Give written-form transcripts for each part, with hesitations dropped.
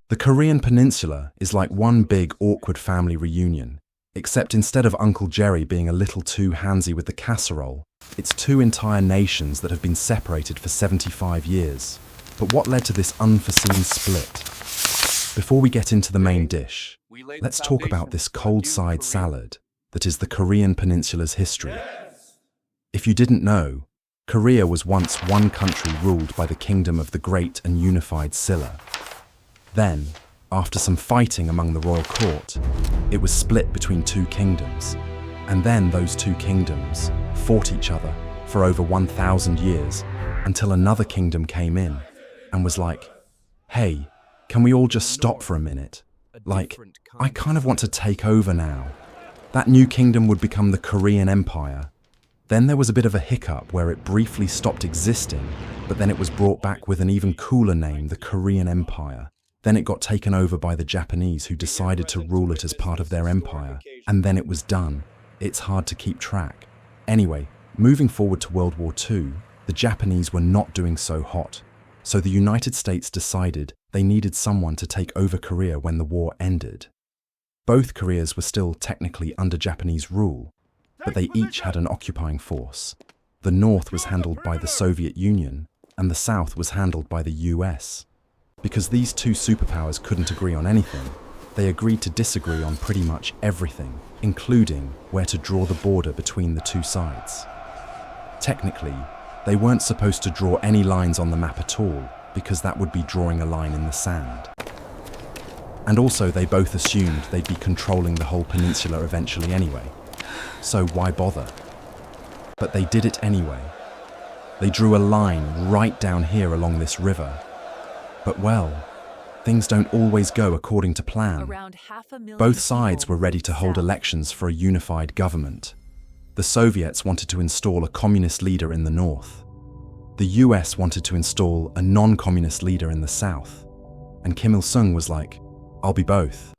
The Korean Peninsula is like one big awkward family reunion, except instead of Uncle Jerry being a little too handsy with the casserole, it's two entire nations that have been separated for 75 years. But what led to this unforeseen split? Before we get into the main dish, let's talk about this cold side salad that is the Korean Peninsula's history. If you didn't know, Korea was once one country ruled by the kingdom of the Great and Unified Silla. Then, after some fighting among the royal court, it was split between two kingdoms. And then those two kingdoms fought each other for over 1,000 years until another kingdom came in and was like, hey, can we all just stop for a minute? Like, I kind of want to take over now. That new kingdom would become the Korean Empire. Then there was a bit of a hiccup where it briefly stopped existing, but then it was brought back with an even cooler name, the Korean Empire. Then it got taken over by the Japanese, who decided to rule it as part of their empire. And then it was done. It's hard to keep track. Anyway, moving forward to World War II, the Japanese were not doing so hot. So the United States decided they needed someone to take over Korea when the war ended. Both Koreas were still technically under Japanese rule, but they each had an occupying force. The North was handled by the Soviet Union, and the South was handled by the US. Because these two superpowers couldn't agree on anything, they agreed to disagree on pretty much everything, including where to draw the border between the two sides. Technically, they weren't supposed to draw any lines on the map at all, because that would be drawing a line in the sand. And also they both assumed they'd be controlling the whole peninsula eventually anyway. So why bother? But they did it anyway. They drew a line right down here along this river. But well, things don't always go according to plan. Both sides were ready to hold elections for a unified government. The Soviets wanted to install a communist leader in the north. The US wanted to install a non-communist leader in the south. And Kim Il-sung was like, I'll be both.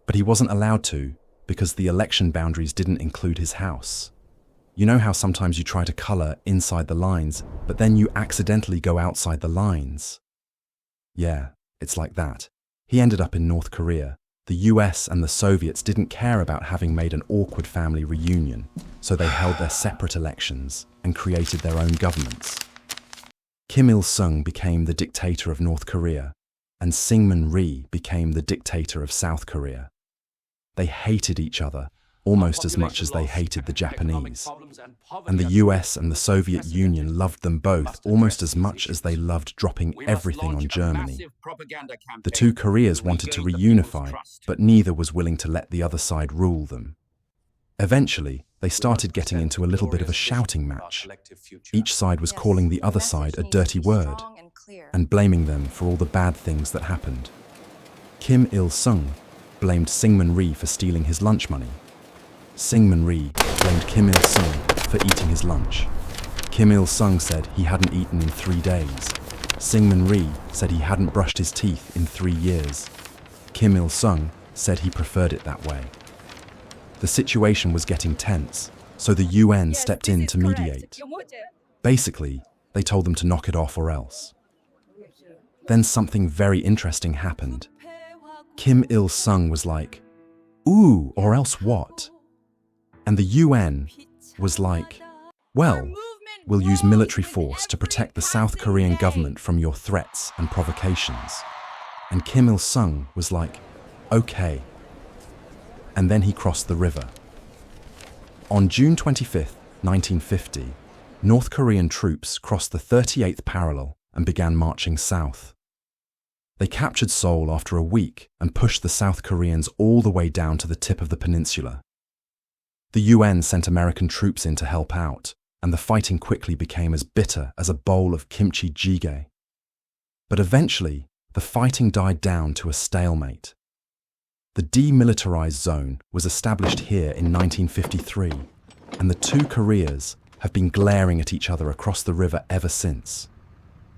But he wasn't allowed to, because the election boundaries didn't include his house. You know how sometimes you try to color inside the lines, but then you accidentally go outside the lines? Yeah, it's like that. He ended up in North Korea. The US and the Soviets didn't care about having made an awkward family reunion, so they held their separate elections and created their own governments. Kim Il-sung became the dictator of North Korea, and Syngman Rhee became the dictator of South Korea. They hated each other almost as much as they hated the Japanese. And the US and the Soviet Union loved them both almost as much as they loved dropping everything on Germany. The two Koreas wanted to reunify, but neither was willing to let the other side rule them. Eventually, they started getting into a little bit of a shouting match. Each side was calling the other side a dirty word and blaming them for all the bad things that happened. Kim Il-sung blamed Syngman Rhee for stealing his lunch money. Syngman Rhee blamed Kim Il-sung for eating his lunch. Kim Il-sung said he hadn't eaten in 3 days. Syngman Rhee said he hadn't brushed his teeth in 3 years. Kim Il-sung said he preferred it that way. The situation was getting tense, so the UN stepped in to mediate. Basically, they told them to knock it off or else. Then something very interesting happened. Kim Il-sung was like, ooh, or else what? And the UN was like, well, we'll use military force to protect the South Korean government from your threats and provocations. And Kim Il-sung was like, okay. And then he crossed the river. On June 25th, 1950, North Korean troops crossed the 38th parallel and began marching south. They captured Seoul after a week and pushed the South Koreans all the way down to the tip of the peninsula. The UN sent American troops in to help out, and the fighting quickly became as bitter as a bowl of kimchi jjigae. But eventually, the fighting died down to a stalemate. The demilitarized zone was established here in 1953, and the two Koreas have been glaring at each other across the river ever since.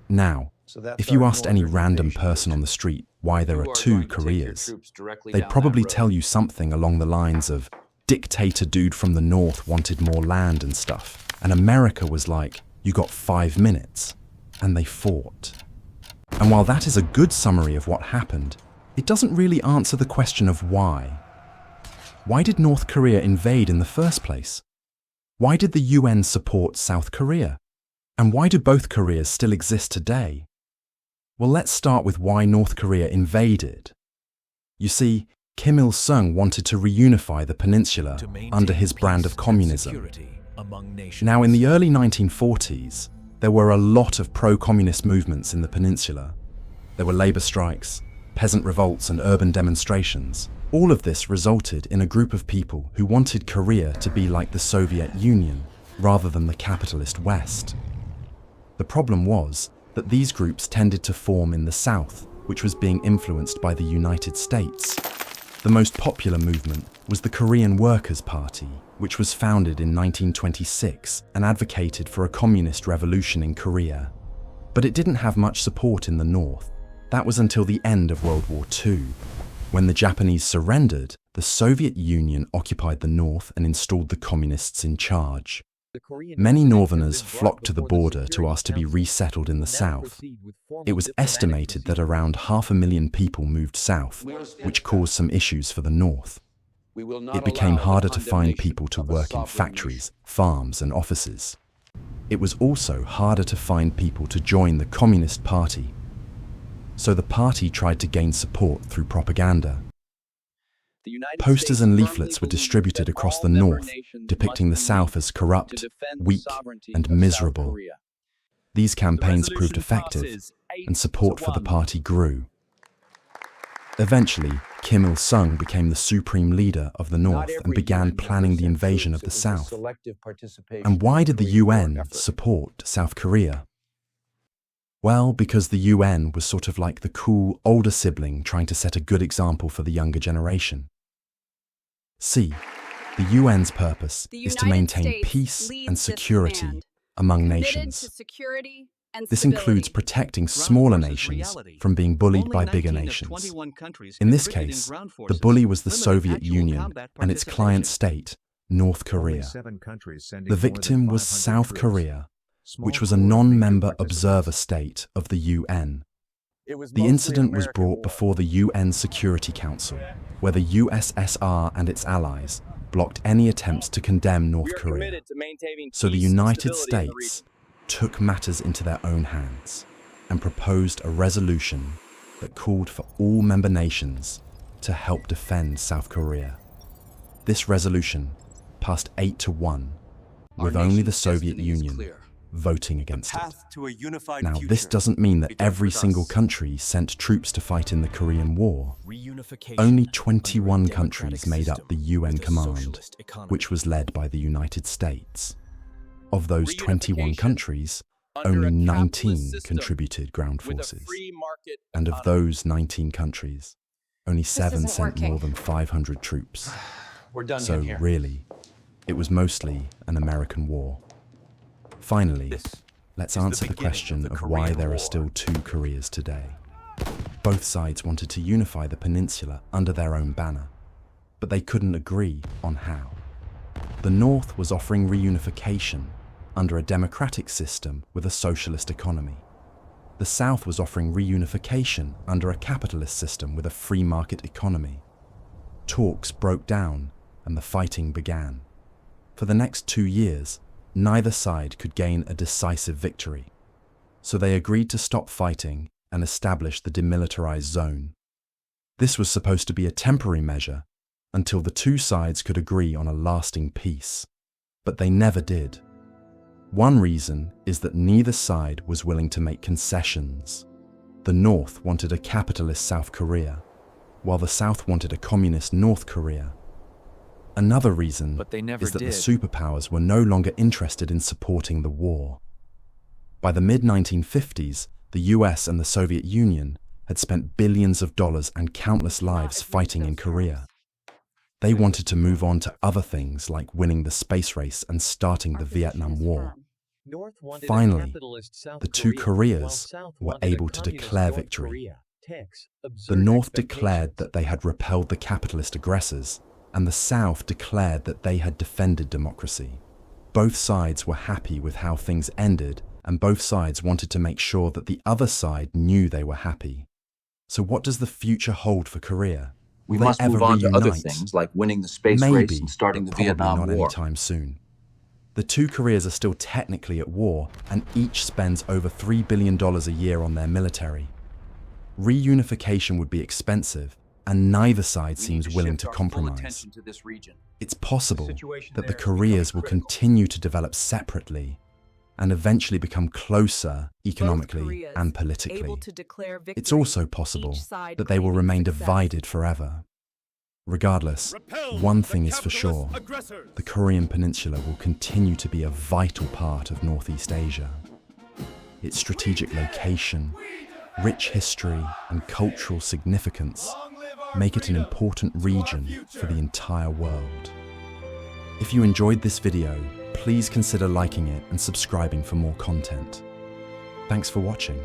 Now, if you asked any random person on the street why there are two Koreas, they'd probably tell you something along the lines of, dictator dude from the north wanted more land and stuff, and America was like, you got 5 minutes, and they fought. And while that is a good summary of what happened, it doesn't really answer the question of why. Why did North Korea invade in the first place? Why did the UN support South Korea? And why do both Koreas still exist today? Well, let's start with why North Korea invaded. You see, Kim Il-sung wanted to reunify the peninsula under his brand of communism. Now, in the early 1940s, there were a lot of pro-communist movements in the peninsula. There were labor strikes, peasant revolts, and urban demonstrations. All of this resulted in a group of people who wanted Korea to be like the Soviet Union rather than the capitalist West. The problem was that these groups tended to form in the South, which was being influenced by the United States. The most popular movement was the Korean Workers' Party, which was founded in 1926 and advocated for a communist revolution in Korea. But it didn't have much support in the North. That was until the end of World War II. When the Japanese surrendered, the Soviet Union occupied the North and installed the communists in charge. Many Northerners flocked to the border to ask to be resettled in the South. It was estimated that around 500,000 people moved south, which caused some issues for the North. It became harder to find people to work in factories, farms, and offices. It was also harder to find people to join the Communist Party. So the party tried to gain support through propaganda. Posters and leaflets were distributed across the North, depicting the South as corrupt, weak, and miserable. These campaigns proved effective, and support for the party grew. Eventually, Kim Il-sung became the supreme leader of the North and began planning the invasion of the South. And why did the UN support South Korea? Well, because the UN was sort of like the cool older sibling trying to set a good example for the younger generation. See, the UN's purpose is to maintain peace and security among nations. This includes protecting smaller nations from being bullied by bigger nations. In this case, the bully was the Soviet Union and its client state, North Korea. The victim was South Korea, which was a non-member observer state of the UN. The incident was brought before the UN Security Council, where the USSR and its allies blocked any attempts to condemn North Korea. So the United States took matters into their own hands and proposed a resolution that called for all member nations to help defend South Korea. This resolution passed 8-1, with only the Soviet Union voting against it. Now, this doesn't mean that every single country sent troops to fight in the Korean War. Only 21 countries made up the UN command, which was led by the United States. Of those 21 countries, only 19 contributed ground forces. And of those 19 countries, only 7 sent more than 500 troops. So really, it was mostly an American war. Finally, let's answer the question of why there are still two Koreas today. Both sides wanted to unify the peninsula under their own banner, but they couldn't agree on how. The North was offering reunification under a democratic system with a socialist economy. The South was offering reunification under a capitalist system with a free market economy. Talks broke down and the fighting began. For the next 2 years, neither side could gain a decisive victory, so they agreed to stop fighting and establish the demilitarized zone. This was supposed to be a temporary measure until the two sides could agree on a lasting peace, but they never did. One reason is that neither side was willing to make concessions. The North wanted a capitalist South Korea, while the South wanted a communist North Korea. Another reason is that the superpowers were no longer interested in supporting the war. By the mid-1950s, the US and the Soviet Union had spent billions of dollars and countless lives fighting in Korea. They wanted to move on to other things like winning the space race and starting the Vietnam War. Finally, the two Koreas were able to declare victory. The North declared that they had repelled the capitalist aggressors, and the South declared that they had defended democracy. Both sides were happy with how things ended, and both sides wanted to make sure that the other side knew they were happy. So what does the future hold for Korea? We Will must they ever move on to other reunite? things like winning the space race Maybe, and starting but the probably Vietnam not War. anytime soon. The two Koreas are still technically at war, and each spends over $3 billion a year on their military. Reunification would be expensive, and neither side seems willing to compromise. It's possible that the Koreas will continue to develop separately and eventually become closer economically and politically. It's also possible that they will remain divided forever. Regardless, one thing is for sure: the Korean Peninsula will continue to be a vital part of Northeast Asia. Its strategic location, rich history, and cultural significance make it an important region for the entire world. If you enjoyed this video, please consider liking it and subscribing for more content. Thanks for watching.